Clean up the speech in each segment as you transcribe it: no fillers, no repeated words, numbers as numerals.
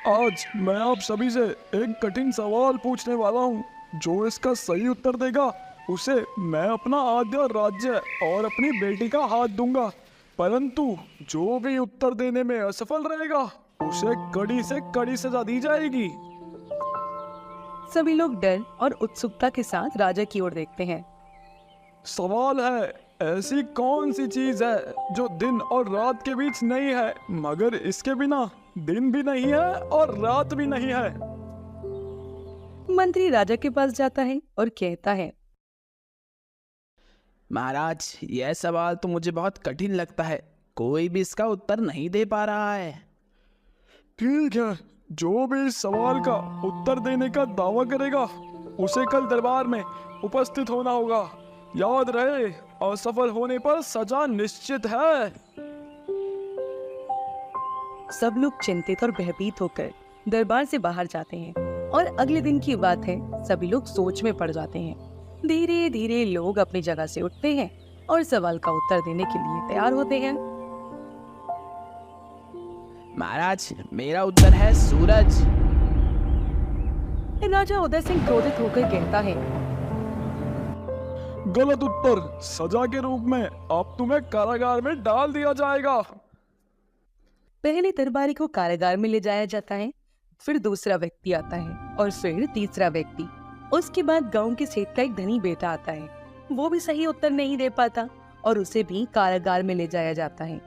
आज मैं आप सभी से एक कठिन सवाल पूछने वाला हूँ। जो इसका सही उत्तर देगा उसे मैं अपना आद्य राज्य और अपनी बेटी का हाथ दूंगा, परंतु जो भी उत्तर देने में असफल रहेगा उसे कड़ी से कड़ी सजा दी जाएगी। सभी लोग डर और उत्सुकता के साथ राजा की ओर देखते हैं। सवाल है, ऐसी कौन सी चीज है जो दिन और रात के बीच नहीं है, मगर इसके बिना दिन भी नहीं है और रात भी नहीं है? मंत्री राजा के पास जाता है और कहता है, महाराज, यह सवाल तो मुझे बहुत कठिन लगता है। कोई भी इसका उत्तर नहीं दे पा रहा है। ठीक है, जो भी इस सवाल का उत्तर देने का दावा करेगा उसे कल दरबार में उपस्थित होना होगा। याद रहे, असफल होने पर सजा निश्चित है। सब लोग चिंतित और भयभीत होकर दरबार से बाहर जाते हैं और अगले दिन की बात है, सभी लोग सोच में पड़ जाते हैं। धीरे धीरे लोग अपनी जगह से उठते हैं और सवाल का उत्तर देने के लिए तैयार होते हैं। महाराज, मेरा उत्तर है सूरज। राजा उदय सिंह क्रोधित होकर कहता है, गलत उत्तर। सजा के रूप में अब तुम्हें कारागार में डाल दिया जाएगा। पहले दरबारी को कारागार में ले जाया जाता है, फिर दूसरा व्यक्ति आता है और फिर तीसरा व्यक्ति। उसके बाद गांव के सेठ का एक धनी बेटा आता है। वो भी सही उत्तर नहीं दे पाता और उसे भी कारागार में ले जाया जाता है।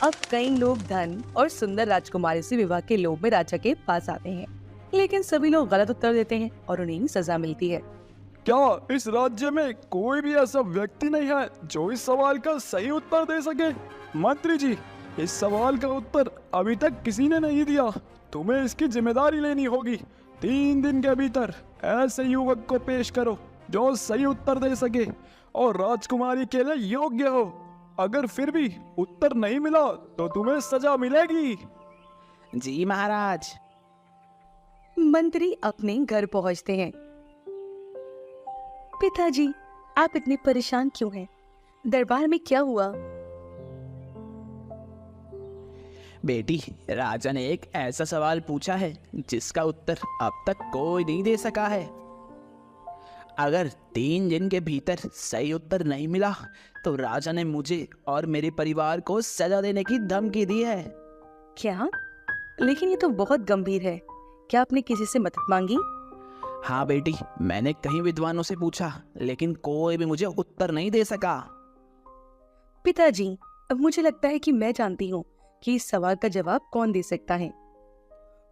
अब कई लोग धन और सुंदर राजकुमारी से विवाह के लोभ में राजा के पास आते हैं, लेकिन सभी लोग गलत उत्तर देते हैं और उन्हें सजा मिलती है। क्या इस राज्य में कोई भी ऐसा व्यक्ति नहीं है जो इस सवाल का सही उत्तर दे सके? मंत्री जी, इस सवाल का उत्तर अभी तक किसी ने नहीं दिया। तुम्हें इसकी जिम्मेदारी लेनी होगी। 3 दिन के भीतर ऐसे युवक को पेश करो जो सही उत्तर दे सके और राजकुमारी के लिए योग्य हो। अगर फिर भी उत्तर नहीं मिला तो तुम्हें सजा मिलेगी। जी महाराज। मंत्री अपने घर पहुंचते हैं। पिताजी, आप इतने परेशान क्यों हैं? दरबार में क्या हुआ? बेटी, राजा ने एक ऐसा सवाल पूछा है जिसका उत्तर अब तक कोई नहीं दे सका है। अगर 3 दिन के भीतर सही उत्तर नहीं मिला तो राजा ने मुझे और मेरे परिवार को सजा देने की धमकी दी है। क्या? लेकिन ये तो बहुत गंभीर है। क्या आपने किसी से मदद मांगी? हाँ बेटी, मैंने कई विद्वानों से पूछा, लेकिन कोई भी मुझे उत्तर नहीं दे सका। पिताजी, अब मुझे लगता है कि मैं जानती हूँ कि इस सवाल का जवाब कौन दे सकता है।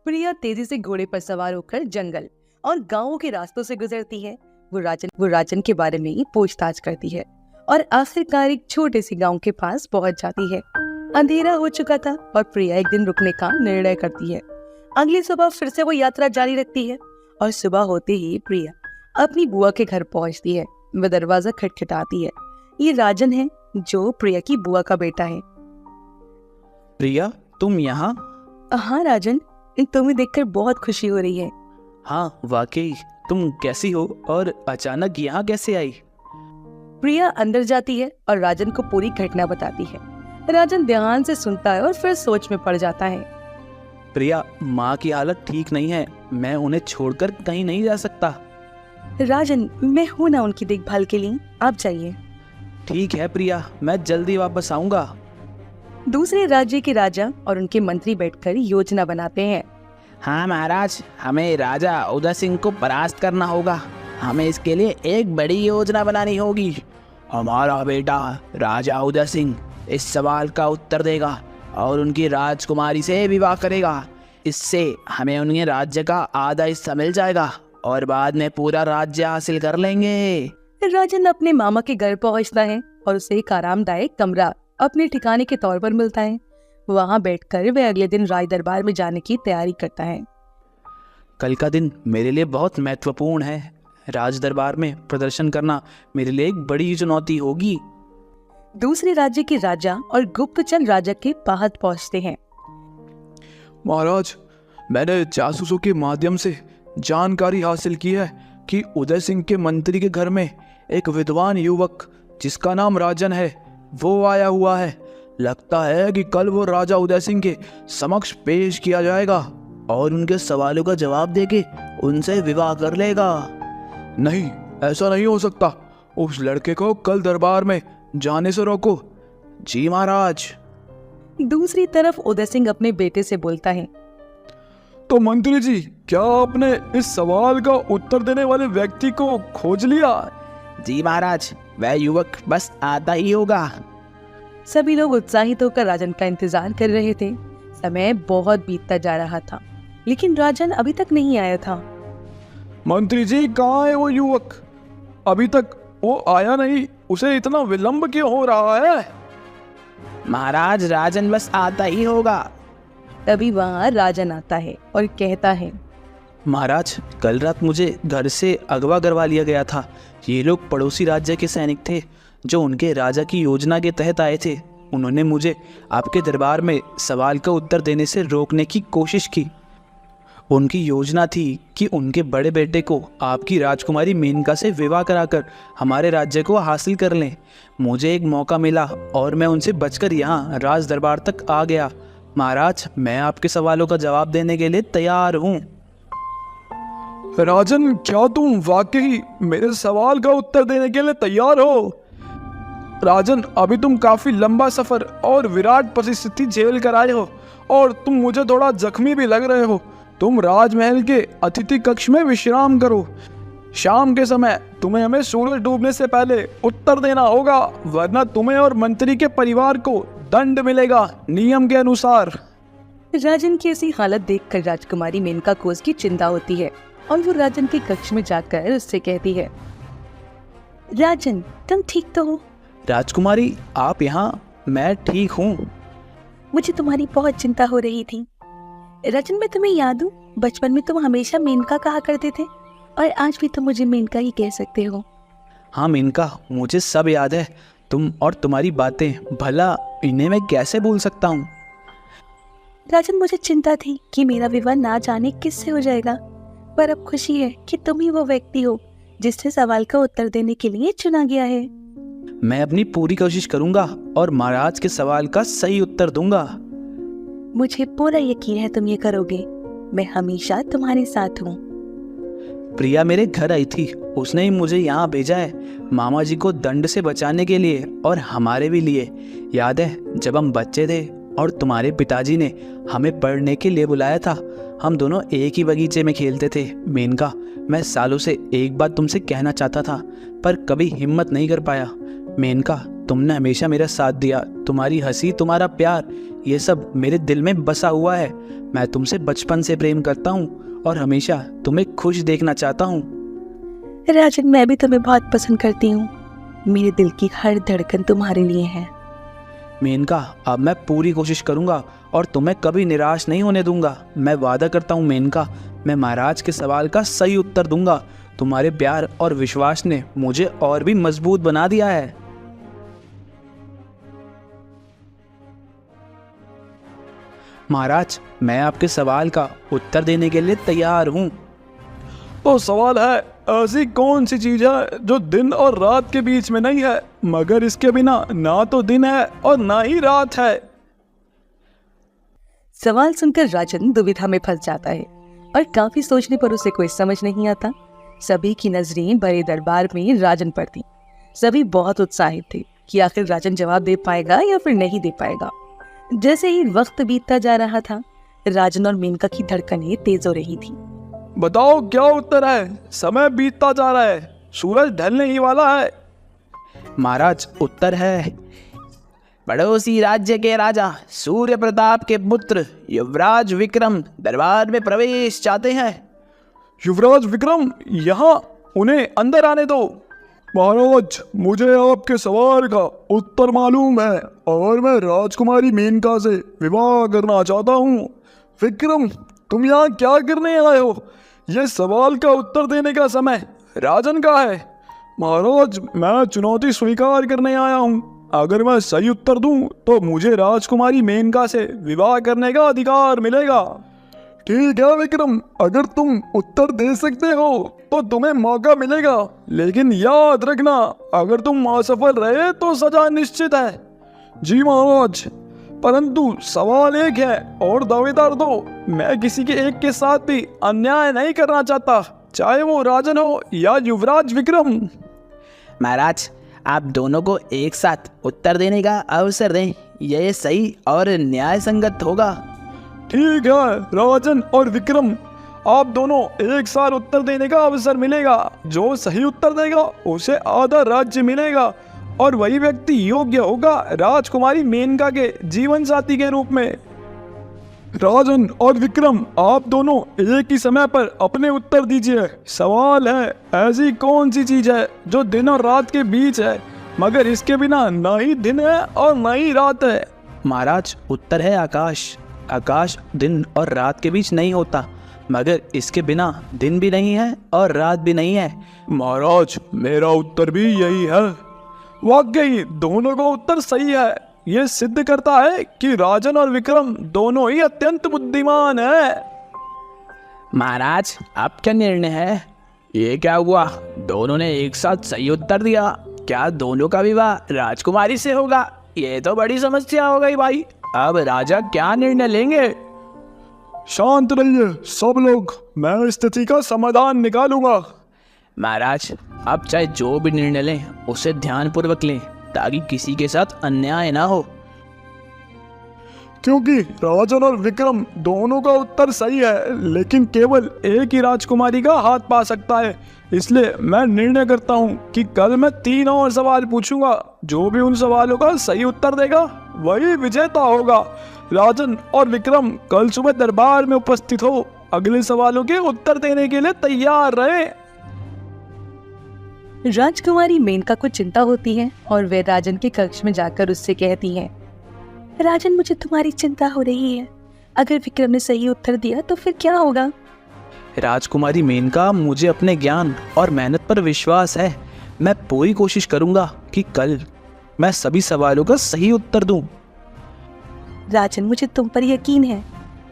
प्रिया तेजी से घोड़े पर सवार होकर जंगल और गांवों के रास्तों से गुजरती है। वो राजन के बारे में ही पूछताछ करती है और आखिरकार एक छोटे से गांव के पास पहुंच जाती है। अंधेरा हो चुका था और प्रिया एक दिन रुकने का निर्णय करती है। अगली सुबह फिर से वो यात्रा जारी रखती है और सुबह होते ही प्रिया अपनी बुआ के घर पहुंचती है। वह दरवाजा खटखटाती है। ये राजन है जो प्रिया की बुआ का बेटा है। प्रिया, तुम यहाँ? हाँ राजन, तुम्हें देखकर बहुत खुशी हो रही है। हाँ वाकई, तुम कैसी हो और अचानक यहाँ कैसे आई? प्रिया अंदर जाती है और राजन को पूरी घटना बताती है। राजन ध्यान से सुनता है और फिर सोच में पड़ जाता है। प्रिया, माँ की हालत ठीक नहीं है। मैं उन्हें छोड़कर कहीं नहीं जा सकता। राजन, मैं हूँ ना उनकी देखभाल के लिए, आप जाइए। ठीक है प्रिया, मैं जल्दी वापस आऊंगा। दूसरे राज्य के राजा और उनके मंत्री बैठकर योजना बनाते हैं। हाँ महाराज, हमें राजा उदय सिंह को परास्त करना होगा। हमें इसके लिए एक बड़ी योजना बनानी होगी। हमारा बेटा राजा उदय सिंह इस सवाल का उत्तर देगा और उनकी राजकुमारी से विवाह करेगा। इससे हमें उनके राज्य का आधा हिस्सा मिल जाएगा और बाद में पूरा राज्य हासिल कर लेंगे। राजन अपने मामा के घर पहुंचता है और उसे एक आरामदायक कमरा अपने ठिकाने के तौर पर मिलता है। वहां बैठकर वह अगले दिन राज दरबार में जाने की तैयारी करता है। कल का दिन मेरे लिए बहुत महत्वपूर्ण है। राज दरबार में प्रदर्शन करना मेरे लिए एक बड़ी चुनौती होगी। दूसरे राज्य के राजा और गुप्तचर राजा के पास पहुंचते हैं। महाराज, मैंने जासूसों के माध्यम से जानकारी हासिल की है कि उदय सिंह के मंत्री के घर में एक विद्वान युवक जिसका नाम राजन है वो आया हुआ है। लगता है कि कल वो राजा उदय सिंह के समक्ष पेश किया जाएगा। और उनके सवालों का जवाब देके उनसे विवाह कर लेगा। नहीं, ऐसा नहीं हो सकता। उस लड़के को कल दरबार में जाने से रोको। जी महाराज। दूसरी तरफ उदय सिंह अपने बेटे से बोलता है। तो मंत्री जी, क्या आपने इस सवाल का उत्तर देने वाले व्यक्ति को खोज लिया? जी महाराज, वह युवक बस आता ही होगा। सभी लोग उत्साहित होकर राजन का इंतजार कर रहे थे। समय बहुत बीतता जा रहा था, लेकिन राजन अभी तक नहीं आया था। मंत्री जी, कहाँ है वो युवक? अभी तक वो आया नहीं। उसे इतना विलंब क्यों हो रहा है? महाराज, राजन बस आता ही होगा। तभी वहाँ राजन आता है और कहता है। महाराज, कल रात मुझे घर से अगवा करवा लिया गया था। ये लोग पड़ोसी राज्य के सैनिक थे जो उनके राजा की योजना के तहत आए थे। उन्होंने मुझे आपके दरबार में सवाल का उत्तर देने से रोकने की कोशिश की। उनकी योजना थी कि उनके बड़े बेटे को आपकी राजकुमारी मेनका से विवाह कराकर हमारे राज्य को हासिल कर लें। मुझे एक मौका मिला और मैं उनसे बचकर यहाँ राज दरबार तक आ गया। महाराज, मैं आपके सवालों का जवाब देने के लिए तैयार हूँ। राजन, क्या तुम वाकई मेरे सवाल का उत्तर देने के लिए तैयार हो? राजन, अभी तुम काफी लंबा सफर और विराट परिस्थिति झेल कर आए हो और तुम मुझे थोड़ा जख्मी भी लग रहे हो। तुम राजमहल के अतिथि कक्ष में विश्राम करो। शाम के समय तुम्हें हमें सूरज डूबने से पहले उत्तर देना होगा, वरना तुम्हें और मंत्री के परिवार को दंड मिलेगा नियम के अनुसार। राजन की ऐसी हालत देखकर राजकुमारी मेनका को उसकी चिंता होती है और वो राजन के कक्ष में जाकर उससे कहती है। राजन, तुम ठीक तो हो? राजकुमारी, आप यहाँ? मैं ठीक हूँ। मुझे तुम्हारी बहुत चिंता हो रही थी। राजन, मैं तुम्हें याद हूँ, बचपन में तुम हमेशा मेनका कहा करते थे और आज भी तुम मुझे मेनका ही कह सकते हो। हाँ मेनका, मुझे सब याद है। तुम और तुम्हारी बातें, भला इन्हें मैं कैसे भूल सकता हूँ। राजन, मुझे चिंता थी कि मेरा विवाह ना जाने किससे हो जाएगा, पर अब खुशी है कि तुम ही वो व्यक्ति हो जिससे सवाल का उत्तर देने के लिए चुना गया है। मैं अपनी पूरी कोशिश करूंगा और महाराज के सवाल का सही उत्तर दूंगा। मुझे पूरा यकीन है तुम ये करोगे। मैं हमेशा तुम्हारे साथ हूँ। प्रिया मेरे घर आई थी, उसने ही मुझे यहाँ भेजा है, मामा जी को दंड से बचाने के लिए और हमारे भी लिए। याद है जब हम बच्चे थे और तुम्हारे पिताजी ने हमें पढ़ने के लिए बुलाया था, हम दोनों एक ही बगीचे में खेलते थे। मेनका, मैं सालों से एक बात तुमसे कहना चाहता था पर कभी हिम्मत नहीं कर पाया। मेनका, तुमने हमेशा मेरा साथ दिया। तुम्हारी हंसी, तुम्हारा प्यार, ये सब मेरे दिल में बसा हुआ है। मैं तुमसे बचपन से प्रेम करता हूँ और हमेशा तुम्हें खुश देखना चाहता हूँ। राजन, मैं भी तुम्हें बहुत पसंद करती हूँ। मेरे दिल की हर धड़कन तुम्हारे लिए है। मेनका, अब मैं पूरी कोशिश करूँगा और तुम्हें कभी निराश नहीं होने दूंगा। मैं वादा करता हूँ मेनका, मैं महाराज के सवाल का सही उत्तर दूंगा। तुम्हारे प्यार और विश्वास ने मुझे और भी मजबूत बना दिया है। महाराज, मैं आपके सवाल का उत्तर देने के लिए तैयार हूँ। तो सवाल है, ऐसी कौन सी चीज है जो दिन और रात के बीच में नहीं है, मगर इसके बिना ना तो दिन है और ना ही रात है? सवाल सुनकर राजन दुविधा में फंस जाता है और काफी सोचने पर उसे कोई समझ नहीं आता। सभी की नजरें बड़े दरबार में राजन पर थी। सभी बहुत उत्साहित थे कि आखिर राजन जवाब दे पाएगा या फिर नहीं दे पाएगा। जैसे ही वक्त बीतता जा रहा था, राजन और मेनका की धड़कनें तेज हो रही थी। बताओ क्या उत्तर है? समय बीतता जा रहा है, सूरज ढलने ही वाला है। महाराज, उत्तर है पड़ोसी राज्य के राजा सूर्य प्रताप के पुत्र युवराज विक्रम दरबार में प्रवेश चाहते हैं। युवराज विक्रम, यहाँ उन्हें अंदर आने दो। महाराज, मुझे आपके सवाल का उत्तर मालूम है और मैं राजकुमारी मेनका से विवाह करना चाहता हूँ। विक्रम, तुम यहाँ क्या करने आए हो? यह सवाल का उत्तर देने का समय राजन का है। महाराज, मैं चुनौती स्वीकार करने आया हूँ। अगर मैं सही उत्तर दूं तो मुझे राजकुमारी मेनका से विवाह करने का अधिकार मिलेगा। ठीक है विक्रम, अगर तुम उत्तर दे सकते हो तो तुम्हें मौका मिलेगा, लेकिन याद रखना, अगर तुम असफल रहे तो सजा निश्चित है। जी महाराज, परंतु सवाल एक है और दावेदार दो। मैं किसी के एक के साथ भी अन्याय नहीं करना चाहता, चाहे वो राजन हो या युवराज विक्रम। महाराज, आप दोनों को एक साथ उत्तर देने का अवसर दें, यह सही और न्याय संगत होगा। ठीक है राजन और विक्रम, आप दोनों एक साथ उत्तर देने का अवसर मिलेगा। जो सही उत्तर देगा उसे आधा राज्य मिलेगा और वही व्यक्ति योग्य होगा राजकुमारी मेनका के जीवन साथी के रूप में। राजन और विक्रम, आप दोनों एक ही समय पर अपने उत्तर दीजिए। सवाल है, ऐसी कौन सी चीज है जो दिन और रात के बीच है, मगर इसके बिना ना ही दिन है और ना ही रात है? महाराज, उत्तर है आकाश। आकाश दिन और रात के बीच नहीं होता, मगर इसके बिना दिन भी नहीं है और रात भी नहीं है। महाराज, मेरा उत्तर भी यही है। वाकई दोनों का उत्तर सही है। यह सिद्ध करता है कि राजन और विक्रम दोनों ही अत्यंत बुद्धिमान हैं। महाराज, अब क्या निर्णय है? ये क्या हुआ? दोनों ने एक साथ सही उत्तर दिया। क्या दोनों का विवाह राजकुमारी से होगा? ये तो बड़ी समस्या हो गई भाई। अब राजा क्या निर्णय लेंगे? शांत रहिए सब लोग, मैं स्थिति का समाधान निकालूंगा। महाराज, आप चाहे जो भी निर्णय लें उसे ध्यानपूर्वक लें, ताकि किसी के साथ अन्याय ना हो। क्योंकि राजन और विक्रम दोनों का उत्तर सही है, लेकिन केवल एक ही राजकुमारी का हाथ पा सकता है। इसलिए मैं निर्णय करता हूँ कि कल मैं 3 और सवाल पूछूंगा। जो भी उन सवालों का सही उत्तर देगा वही विजेता होगा। राजन और विक्रम कल सुबह दरबार में उपस्थित हो। अगले सवालों के उत्तर देने के लिए तैयार रहे। राजकुमारी मेनका को चिंता होती है और वे राजन के कक्ष में जाकर उससे कहती हैं, राजन, मुझे तुम्हारी चिंता हो रही है। अगर विक्रम ने सही उत्तर दिया तो फिर क्या होगा? राजकुमारी मेनका, मुझे अपने ज्ञान और मेहनत पर विश्वास है। मैं पूरी कोशिश करूंगा कि कल मैं सभी सवालों का सही उत्तर दूं। राजन, मुझे तुम पर यकीन है,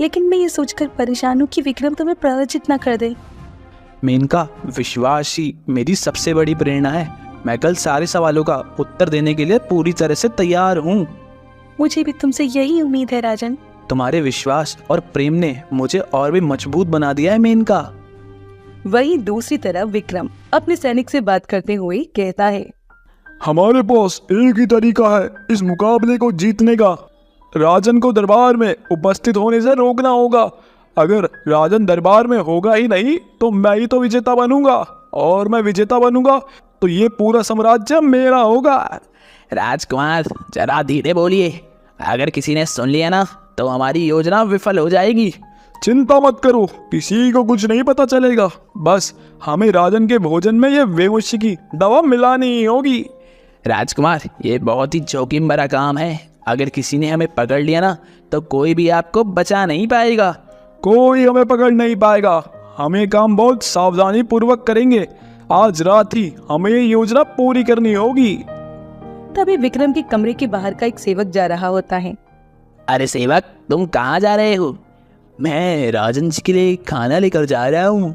लेकिन मैं ये सोचकर परेशान हूँ कि विक्रम तुम्हें पराजित ना कर दे। मेनका, विश्वास ही मेरी सबसे बड़ी प्रेरणा है। मैं कल सारे सवालों का उत्तर देने के लिए पूरी तरह से तैयार हूँ। मुझे भी तुमसे यही उम्मीद है राजन। तुम्हारे विश्वास और प्रेम ने मुझे और भी मजबूत बना दिया है मेनका। वहीं दूसरी तरफ विक्रम अपने सैनिक से बात करते हुए कहता है, हमारे पास एक ही तरीका है इस मुकाबले को जीतने का। राजन को दरबार में उपस्थित होने से रोकना होगा। अगर राजन दरबार में होगा ही नहीं तो मैं ही तो विजेता बनूंगा, और मैं विजेता बनूंगा तो ये पूरा साम्राज्य मेरा होगा। राजकुमार, जरा धीरे बोलिए। अगर किसी ने सुन लिया ना तो हमारी योजना विफल हो जाएगी। चिंता मत करो, किसी को कुछ नहीं पता चलेगा। बस हमें राजन के भोजन में ये बेहोशी की दवा मिलानी ही होगी। राजकुमार, ये बहुत ही जोखिम भरा काम है। अगर किसी ने हमें पकड़ लिया ना तो कोई भी आपको बचा नहीं पाएगा। कोई हमें पकड़ नहीं पाएगा। हम ये काम बहुत सावधानी पूर्वक करेंगे। आज रात ही हमें ये योजना पूरी करनी होगी। तभी विक्रम के कमरे के बाहर का एक सेवक जा रहा होता है। अरे सेवक, तुम कहाँ जा रहे हो? मैं राजन जी के लिए खाना लेकर जा रहा हूँ।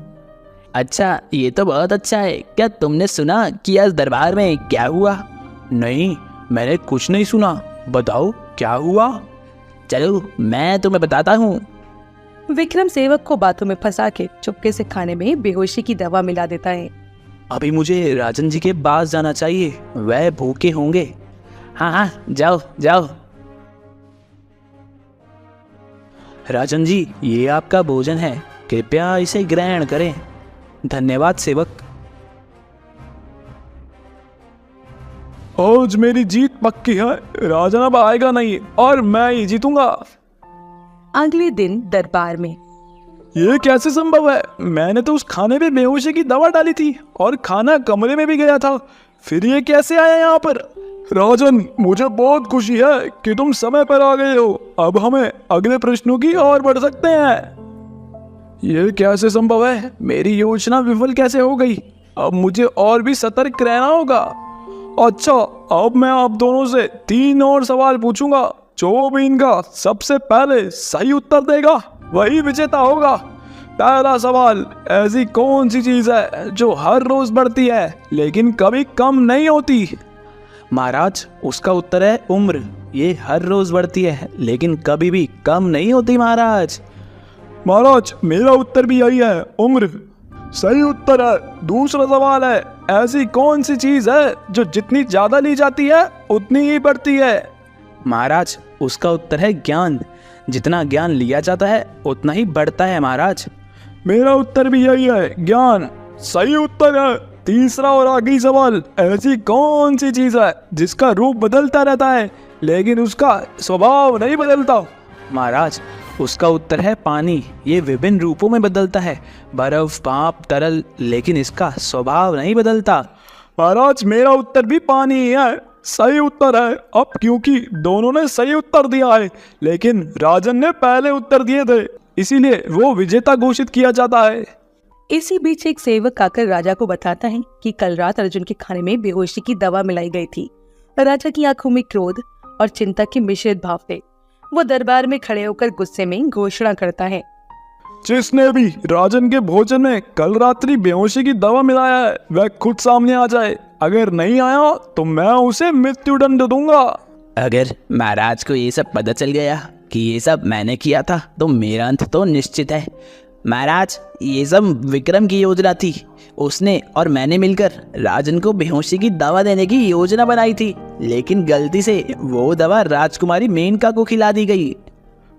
अच्छा, ये तो बहुत अच्छा है। क्या तुमने सुना कि आज दरबार में क्या हुआ? नहीं, मैंने कुछ नहीं सुना। बताओ क्या हुआ? चलो मैं तुम्हें बताता हूँ। विक्रम सेवक को बातों में फंसा के चुपके से खाने में बेहोशी की दवा मिला देता है। अभी मुझे राजन जी के पास जाना चाहिए, वह भूखे होंगे। हाँ हाँ, जाओ जाओ। राजन जी, ये आपका भोजन है, कृपया इसे ग्रहण करें। धन्यवाद सेवक। आज मेरी जीत पक्की है। राजन अब आएगा नहीं और मैं ही जीतूंगा। अगले दिन दरबार में, ये कैसे संभव है? मैंने तो उस खाने में बेहोशी की दवा डाली थी और खाना कमरे में भी गया था, फिर ये कैसे आया यहाँ पर? राजन, मुझे बहुत खुशी है कि तुम समय पर आ गए हो। अब हमें अगले प्रश्नों की ओर बढ़ सकते हैं। ये कैसे संभव है? मेरी योजना विफल कैसे हो गई? अब मुझे और भी सतर्क रहना होगा। अच्छा, अब मैं आप दोनों से 3 और सवाल पूछूंगा। जो भी इनका सबसे पहले सही उत्तर देगा वही विजेता होगा। पहला सवाल, ऐसी कौन सी चीज है जो हर रोज बढ़ती है लेकिन कभी कम नहीं होती? महाराज, उसका उत्तर है उम्र। ये हर रोज बढ़ती है लेकिन कभी भी कम नहीं होती महाराज। महाराज मेरा उत्तर भी यही है, उम्र सही उत्तर है। दूसरा सवाल है, ऐसी कौन सी चीज है जो जितनी ज्यादा ली जाती है उतनी ही बढ़ती है? महाराज उसका उत्तर है ज्ञान। जितना ज्ञान लिया जाता है उतना ही बढ़ता है महाराज। मेरा उत्तर भी यही है, ज्ञान सही उत्तर है। तीसरा और आखिरी सवाल, ऐसी कौन सी चीज है जिसका रूप बदलता रहता है लेकिन उसका स्वभाव नहीं बदलता? महाराज उसका उत्तर है पानी। ये विभिन्न रूपों में बदलता है, बर्फ, भाप, तरल, लेकिन इसका स्वभाव नहीं बदलता। महाराज मेरा उत्तर भी पानी ही है, सही उत्तर है। अब क्योंकि दोनों ने सही उत्तर दिया है लेकिन राजन ने पहले उत्तर दिए थे, इसीलिए वो विजेता घोषित किया जाता है। इसी बीच एक सेवक आकर राजा को बताता है कि कल रात अर्जुन के खाने में बेहोशी की दवा मिलाई गई थी। राजा की आंखों में क्रोध और चिंता के मिश्रित भाव थे। वो दरबार में खड़े होकर गुस्से में घोषणा करता है, जिसने भी राजन के भोजन में कल रात्रि बेहोशी की दवा मिलाया है वह खुद सामने आ जाए। अगर नहीं आया तो मैं उसे मृत्युदंड दूंगा। अगर महाराज को ये सब पता चल गया कि ये सब मैंने किया था तो मेरा अंत तो निश्चित है। महाराज ये सब विक्रम की योजना थी। उसने और मैंने मिलकर राजन को बेहोशी की दवा देने की योजना बनाई थी, लेकिन गलती से वो दवा राजकुमारी मेनका को खिला दी गई।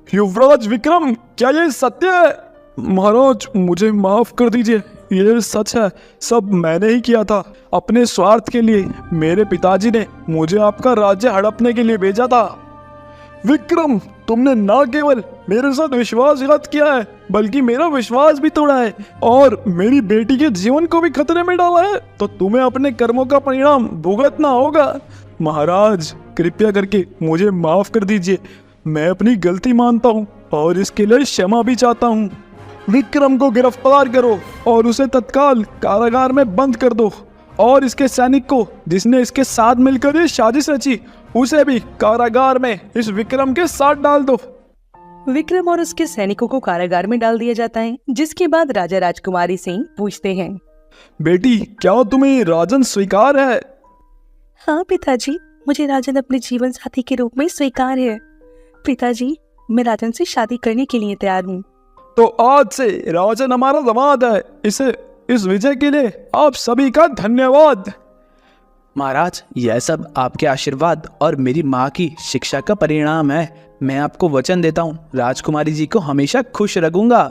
युवराज विक्रम, क्या ये सत्य है? महाराज मुझे माफ कर दीजिए, ये सच है। सब मैंने ही किया था अपने स्वार्थ के लिए। मेरे पिताजी ने मुझे आपका राज्य हड़पने के लिए भेजा था। विक्रम, तुमने न केवल मेरे साथ विश्वासघात किया है बल्कि मेरा विश्वास भी तोड़ा है और मेरी बेटी के जीवन को भी खतरे में डाला है, तो तुम्हें अपने कर्मों का परिणाम भुगतना होगा। महाराज कृपया करके मुझे माफ कर दीजिए। मैं अपनी गलती मानता हूँ और इसके लिए क्षमा भी चाहता हूँ। विक्रम को गिरफ्तार करो और उसे तत्काल कारागार में बंद कर दो, और इसके सैनिक को जिसने इसके साथ मिलकर ये साजिश रची उसे भी कारागार में इस विक्रम के साथ डाल दो। विक्रम और उसके सैनिकों को कारागार में डाल दिया जाता है, जिसके बाद राजा राजकुमारी से पूछते हैं, बेटी क्या तुम्हें राजन स्वीकार है? हाँ पिताजी, मुझे राजन अपने जीवन साथी के रूप में स्वीकार है। पिताजी मैं राजन से शादी करने के लिए तैयार हूँ। तो आज से राजन हमारा दामाद है। इस विजय के लिए आप सभी का धन्यवाद। महाराज यह सब आपके आशीर्वाद और मेरी माँ की शिक्षा का परिणाम है। मैं आपको वचन देता हूँ राजकुमारी जी को हमेशा खुश रखूंगा।